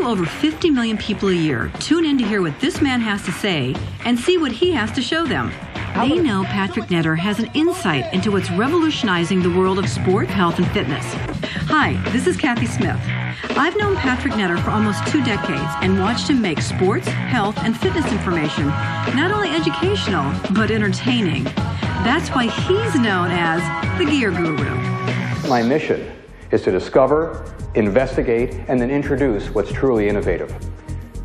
well over 50 million people a year tune in to hear what this man has to say and see what he has to show them. They know Patrick Netter has an insight into what's revolutionizing the world of sport, health, and fitness. Hi, this is Kathy Smith. I've known Patrick Netter for almost 2 decades and watched him make sports, health, and fitness information not only educational, but entertaining. That's why he's known as the Gear Guru. My mission is to discover, investigate, and then introduce what's truly innovative.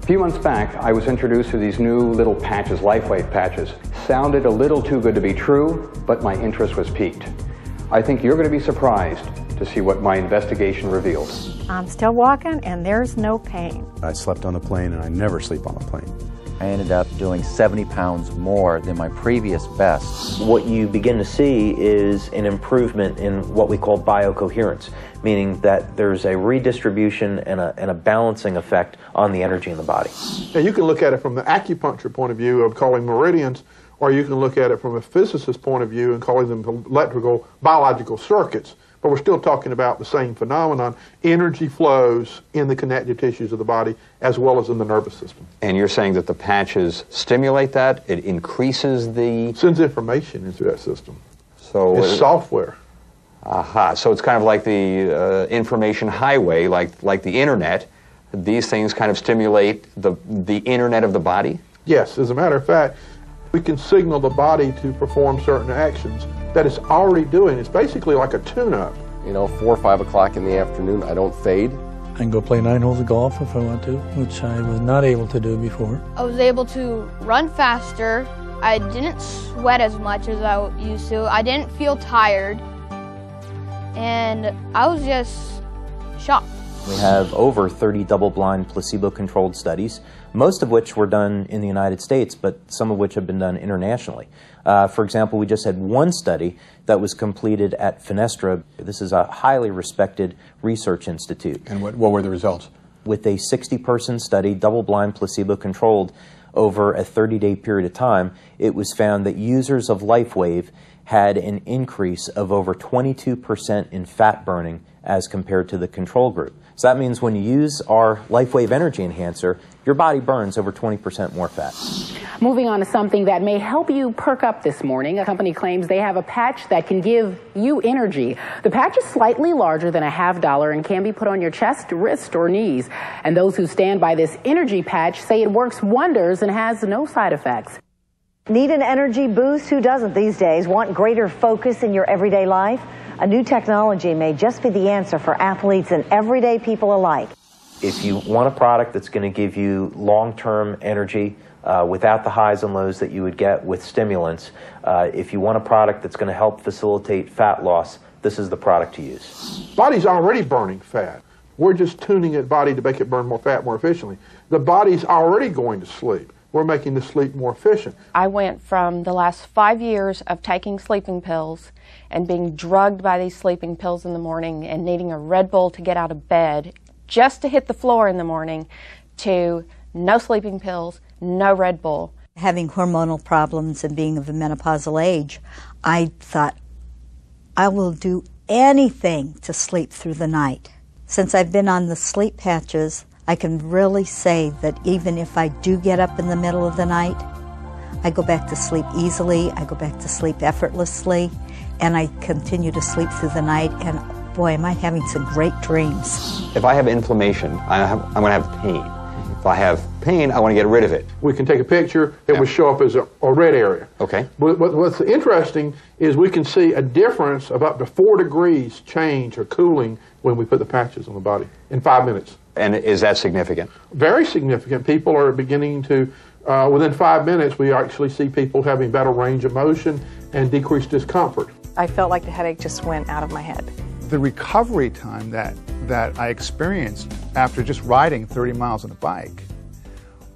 A few months back, I was introduced to these new little patches, Lifewave patches. Sounded a little too good to be true, but my interest was piqued. I think you're going to be surprised to see what my investigation reveals. I'm still walking and there's no pain. I slept on the plane and I never sleep on the plane. I ended up doing 70 pounds more than my previous best. What you begin to see is an improvement in what we call biocoherence, meaning that there's a redistribution and a balancing effect on the energy in the body. Now you can look at it from the acupuncture point of view of calling meridians, or you can look at it from a physicist's point of view and calling them electrical, biological circuits. But we're still talking about the same phenomenon. Energy flows in the connective tissues of the body as well as in the nervous system. And you're saying that the patches stimulate that? It increases the... Sends information into that system. So it's software. Aha. So it's kind of like the information highway, like the internet. These things kind of stimulate the internet of the body? Yes. As a matter of fact, we can signal the body to perform certain actions that it's already doing. It's basically like a tune-up. You know, 4 or 5 o'clock in the afternoon, I don't fade. I can go play 9 holes of golf if I want to, which I was not able to do before. I was able to run faster. I didn't sweat as much as I used to. I didn't feel tired. And I was just shocked. We have over 30 double-blind placebo-controlled studies, most of which were done in the United States, but some of which have been done internationally. For example, we just had one study that was completed at Fenestra. This is a highly respected research institute. And what were the results? With a 60-person study, double-blind placebo-controlled, over a 30-day period of time, it was found that users of Lifewave had an increase of over 22% in fat burning as compared to the control group. So that means when you use our Lifewave Energy Enhancer, your body burns over 20% more fat. Moving on to something that may help you perk up this morning. A company claims they have a patch that can give you energy. The patch is slightly larger than a $50 and can be put on your chest, wrist, or knees. And those who stand by this energy patch say it works wonders and has no side effects. Need an energy boost? Who doesn't these days? Want greater focus in your everyday life? A new technology may just be the answer for athletes and everyday people alike. If you want a product that's going to give you long-term energy without the highs and lows that you would get with stimulants, if you want a product that's going to help facilitate fat loss, this is the product to use. Body's already burning fat. We're just tuning the body to make it burn more fat more efficiently. The body's already going to sleep. We're making the sleep more efficient. I went from the last 5 years of taking sleeping pills and being drugged by these sleeping pills in the morning and needing a Red Bull to get out of bed just to hit the floor in the morning to no sleeping pills, no Red Bull. Having hormonal problems and being of a menopausal age, I thought, I will do anything to sleep through the night. Since I've been on the sleep patches, I can really say that even if I do get up in the middle of the night, I go back to sleep easily, I go back to sleep effortlessly, and I continue to sleep through the night, and boy, am I having some great dreams. If I have inflammation, I'm going to have pain. If I have pain, I want to get rid of it. We can take a picture, it will show up as a red area. Okay. What's interesting is we can see a difference of up to 4 degrees change or cooling when we put the patches on the body in 5 minutes. And is that significant? Very significant. People are beginning to, within 5 minutes, we actually see people having better range of motion and decreased discomfort. I felt like the headache just went out of my head. The recovery time that I experienced after just riding 30 miles on a bike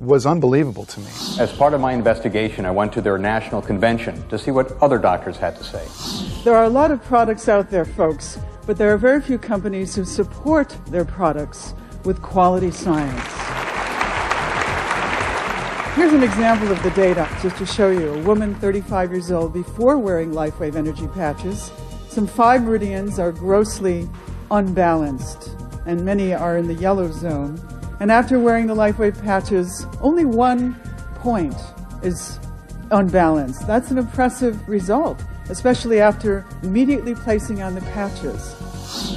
was unbelievable to me. As part of my investigation, I went to their national convention to see what other doctors had to say. There are a lot of products out there, folks, but there are very few companies who support their products with quality science. Here's an example of the data, just to show you. A woman 35 years old before wearing Lifewave energy patches. Some 5 meridians are grossly unbalanced, and many are in the yellow zone. And after wearing the Lifewave patches, only 1 point is unbalanced. That's an impressive result, especially after immediately placing on the patches.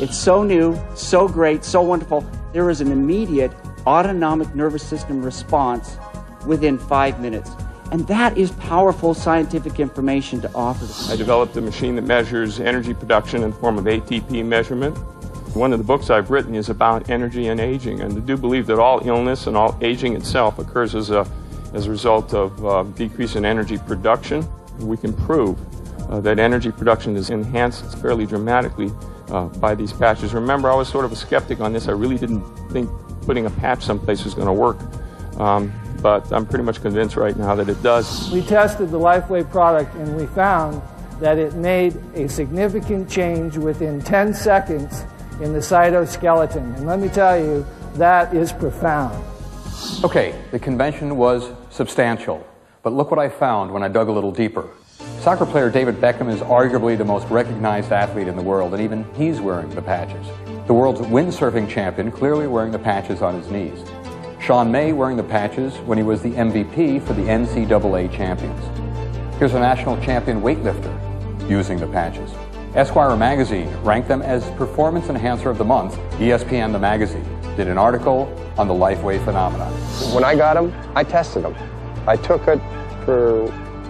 It's so new, so great, so wonderful. There is an immediate autonomic nervous system response within 5 minutes. And that is powerful scientific information to offer. I developed a machine that measures energy production in the form of ATP measurement. One of the books I've written is about energy and aging, and I do believe that all illness and all aging itself occurs as a result of decrease in energy production. We can prove that energy production is enhanced fairly dramatically by these patches. Remember, I was sort of a skeptic on this. I really didn't think putting a patch someplace was going to work. But I'm pretty much convinced right now that it does. We tested the Lifewave product and we found that it made a significant change within 10 seconds in the cytoskeleton. And let me tell you, that is profound. Okay, the convention was substantial, but look what I found when I dug a little deeper. Soccer player David Beckham is arguably the most recognized athlete in the world, and even he's wearing the patches. The world's windsurfing champion clearly wearing the patches on his knees. Sean May wearing the patches when he was the MVP for the NCAA champions. Here's a national champion weightlifter using the patches. Esquire magazine ranked them as Performance Enhancer of the Month. ESPN, the magazine, did an article on the Lifewave phenomenon. When I got them, I tested them. I took it for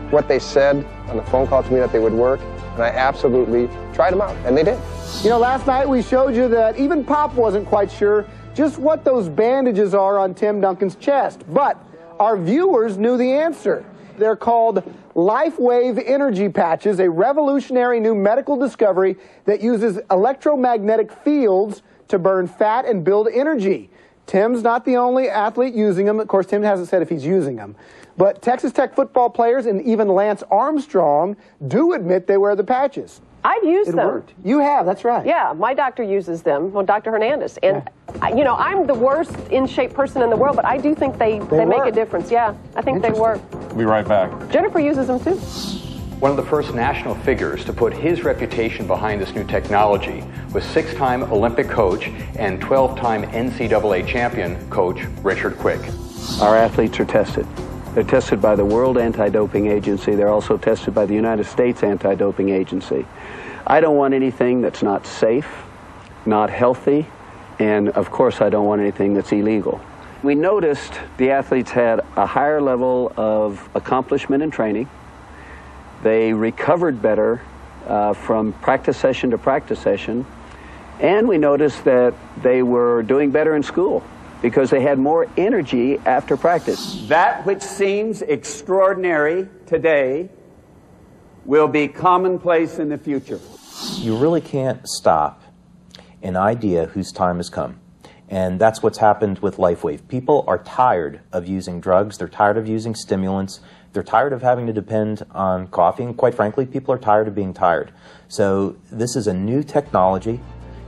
what they said on the phone call to me that they would work, and I absolutely tried them out, and they did. You know, last night we showed you that even Pop wasn't quite sure just what those bandages are on Tim Duncan's chest, but our viewers knew the answer. They're called Lifewave Energy Patches, a revolutionary new medical discovery that uses electromagnetic fields to burn fat and build energy. Tim's not the only athlete using them. Of course, Tim hasn't said if he's using them. But Texas Tech football players and even Lance Armstrong do admit they wear the patches. I've used them. It worked. You have, that's right. Yeah, my doctor uses them, well, Dr. Hernandez. And, you know, I'm the worst in-shape person in the world, but I do think they make a difference. Yeah, I think they work. We'll be right back. Jennifer uses them too. One of the first national figures to put his reputation behind this new technology was 6-time Olympic coach and 12-time NCAA champion coach Richard Quick. Our athletes are tested. They're tested by the World Anti-Doping Agency. They're also tested by the United States Anti-Doping Agency. I don't want anything that's not safe, not healthy, and of course I don't want anything that's illegal. We noticed the athletes had a higher level of accomplishment in training. They recovered better from practice session to practice session, and we noticed that they were doing better in school because they had more energy after practice. That which seems extraordinary today will be commonplace in the future. You really can't stop an idea whose time has come. And that's what's happened with Lifewave. People are tired of using drugs. They're tired of using stimulants. They're tired of having to depend on coffee. And quite frankly, people are tired of being tired. So this is a new technology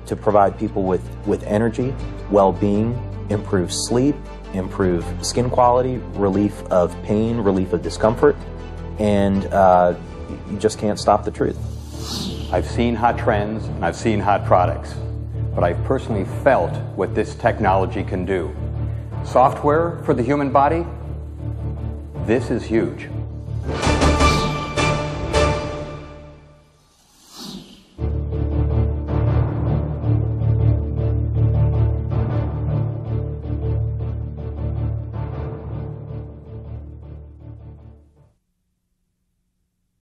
to provide people with energy, well-being, improve sleep, improve skin quality, relief of pain, relief of discomfort, and you just can't stop the truth. I've seen hot trends and I've seen hot products, but I've personally felt what this technology can do. Software for the human body? This is huge.